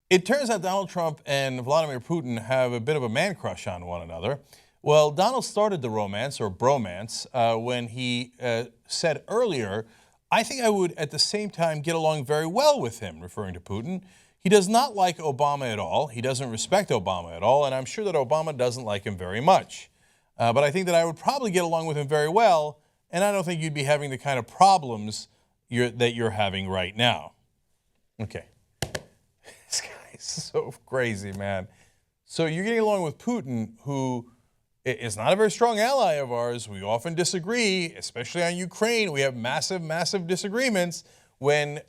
It turns out Donald Trump and Vladimir Putin have a bit of a man crush on one another. Well, Donald started the romance or bromance when he said earlier, I think I would at the same time get along very well with him, referring to Putin. He does not like Obama at all. He doesn't respect Obama at all. And I'm sure that Obama doesn't like him very much. But I think that I would probably get along with him very well. And I don't think you'd be having the kind of problems that you're having right now. Okay. This guy is so crazy, man. So you're getting along with Putin, who is not a very strong ally of ours. We often disagree, especially on Ukraine. We have massive, massive disagreements when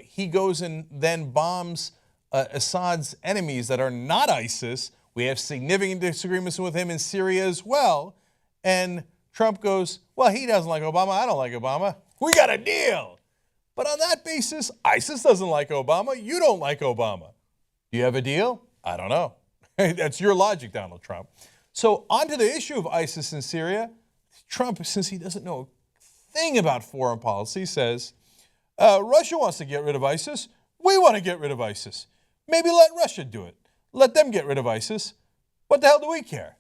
he goes and then bombs Assad's enemies that are not ISIS. We have significant disagreements with him in Syria as well. And Trump goes, well, he doesn't like Obama. I don't like Obama. We got a deal. But on that basis, ISIS doesn't like Obama. You don't like Obama. Do you have a deal? I don't know. That's your logic, Donald Trump. So on to the issue of ISIS in Syria. Trump, since he doesn't know a thing about foreign policy, says, Russia wants to get rid of ISIS. We want to get rid of ISIS. Maybe let Russia do it. Let them get rid of ISIS. What the hell do we care?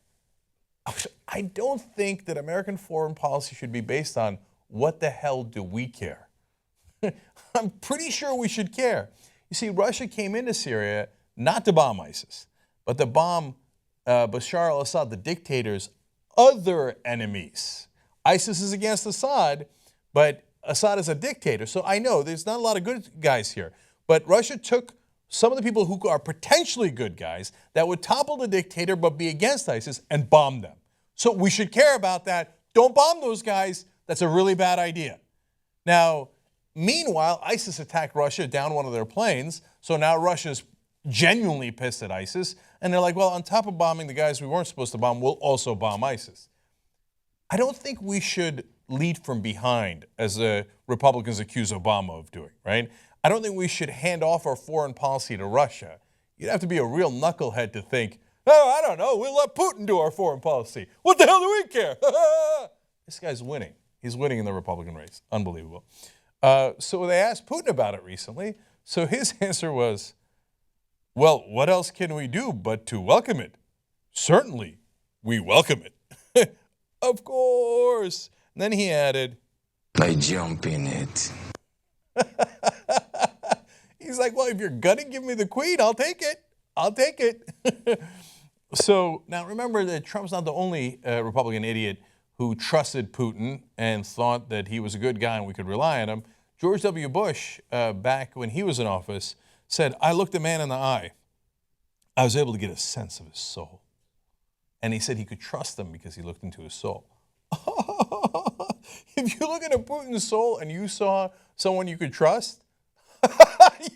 I don't think that American foreign policy should be based on what the hell do we care. I'm pretty sure we should care. You see, Russia came into Syria not to bomb ISIS, but to bomb Bashar al-Assad, the dictator's other enemies. ISIS is against Assad, but Assad is a dictator. So I know there's not a lot of good guys here. But Russia took some of the people who are potentially good guys that would topple the dictator but be against ISIS and bomb them. So we should care about that. Don't bomb those guys. That's a really bad idea. Now, meanwhile, ISIS attacked Russia down one of their planes. So now Russia's genuinely pissed at ISIS. And they're like, well, on top of bombing the guys we weren't supposed to bomb, we'll also bomb ISIS. I don't think we should lead from behind, as the Republicans accuse Obama of doing, right? I don't think we should hand off our foreign policy to Russia. You'd have to be a real knucklehead to think, oh, I don't know, we'll let Putin do our foreign policy. What the hell do we care? This guy's winning. He's winning in the Republican race. Unbelievable. So they asked Putin about it recently. So his answer was, well, what else can we do but to welcome it? Certainly, we welcome it. Of course. And then he added, I jump in it. He's like, well, if you're going to give me the queen, I'll take it. I'll take it. So now remember that Trump's not the only Republican idiot who trusted Putin and thought that he was a good guy and we could rely on him. George W. Bush, back when he was in office, said, I looked a man in the eye. I was able to get a sense of his soul. And he said he could trust him because he looked into his soul. If you look into Putin's soul and you saw someone you could trust,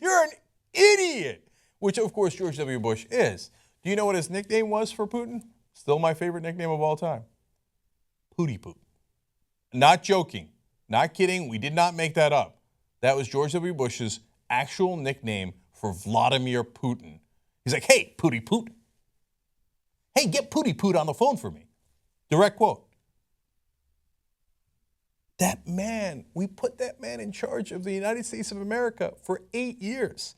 you're an idiot, which of course George W. Bush is. Do you know what his nickname was for Putin? Still my favorite nickname of all time. Pootie Poot. Not joking, not kidding, we did not make that up. That was George W. Bush's actual nickname for Vladimir Putin. He's like, hey, Pootie Poot. Hey, get Pootie Poot on the phone for me. Direct quote. That man, we put that man in charge of the United States of America for 8 years.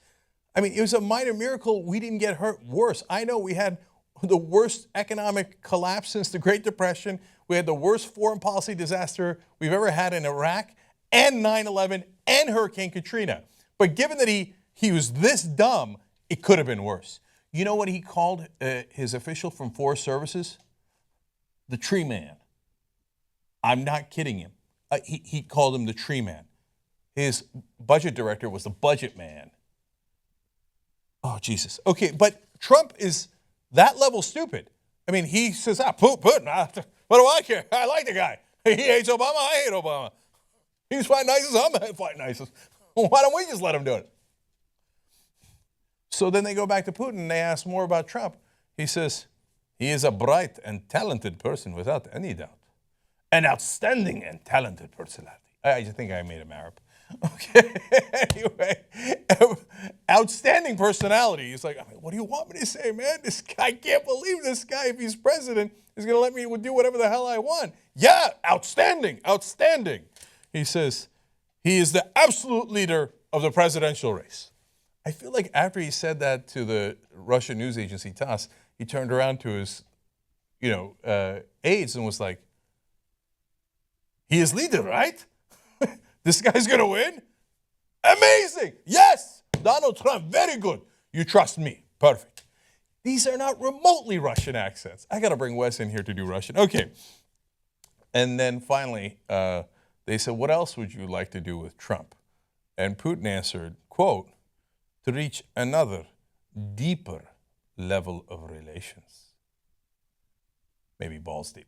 I mean, it was a minor miracle we didn't get hurt worse. I know we had the worst economic collapse since the Great Depression. We had the worst foreign policy disaster we've ever had in Iraq, and 9/11, and Hurricane Katrina. But given that he was this dumb, it could have been worse. You know what he called his official from Forest Services? The tree man. I'm not kidding him. He called him the tree man. His budget director was the budget man. Oh, Jesus. Okay, but Trump is that level stupid. I mean, he says, Putin, what do I care? I like the guy. He hates Obama, I hate Obama. He's fighting ISIS, I'm fighting ISIS. Why don't we just let him do it? So then they go back to Putin and they ask more about Trump. He says, he is a bright and talented person without any doubt. An outstanding and talented personality. I just think I made him Arab. Okay, anyway, outstanding personality. He's like, what do you want me to say, man? This guy, I can't believe this guy, if he's president, is going to let me do whatever the hell I want. Yeah, outstanding, outstanding. He says, he is the absolute leader of the presidential race. I feel like after he said that to the Russian news agency TASS, he turned around to his, aides and was like, "He is leader, right? This guy's gonna win? Amazing! Yes, Donald Trump, very good. You trust me, perfect." These are not remotely Russian accents. I gotta bring Wes in here to do Russian. Okay. And then finally, they said, "What else would you like to do with Trump?" And Putin answered, quote, "To reach another, deeper level of relations." Maybe balls deep.